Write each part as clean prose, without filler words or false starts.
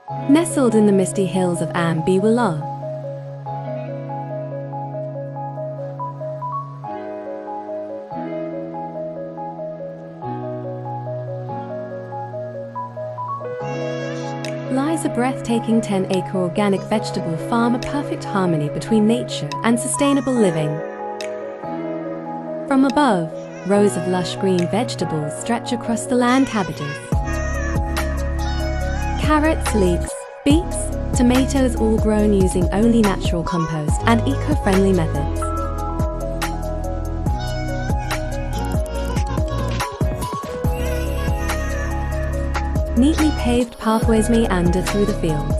Nestled in the misty hills of Ambewela, lies a breathtaking 10-acre organic vegetable farm, a perfect harmony between nature and sustainable living. From above, rows of lush green vegetables stretch across the land: cabbages, carrots, leeks, beets, tomatoes, all grown using only natural compost and eco-friendly methods. Neatly paved pathways meander through the fields.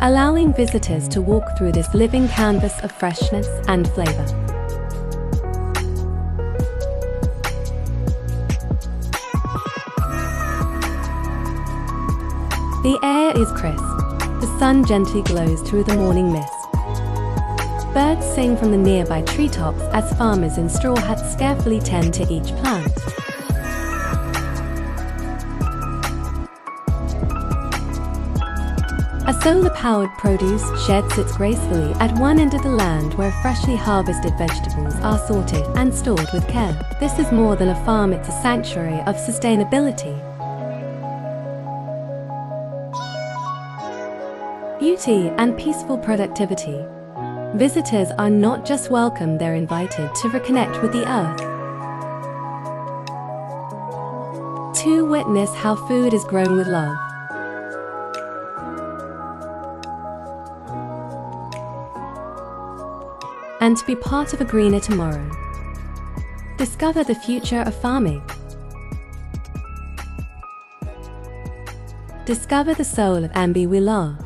Allowing visitors to walk through this living canvas of freshness and flavor. The air is crisp. The sun gently glows through the morning mist. Birds sing from the nearby treetops as farmers in straw hats carefully tend to each plant. A solar-powered produce sheds sits gracefully at one end of the land, where freshly harvested vegetables are sorted and stored with care. This is more than a farm, it's a sanctuary of sustainability. Beauty and peaceful productivity. Visitors are not just welcome, they're invited to reconnect with the earth. To witness how food is grown with love. And to be part of a greener tomorrow. Discover the future of farming. Discover the soul of Ambewela.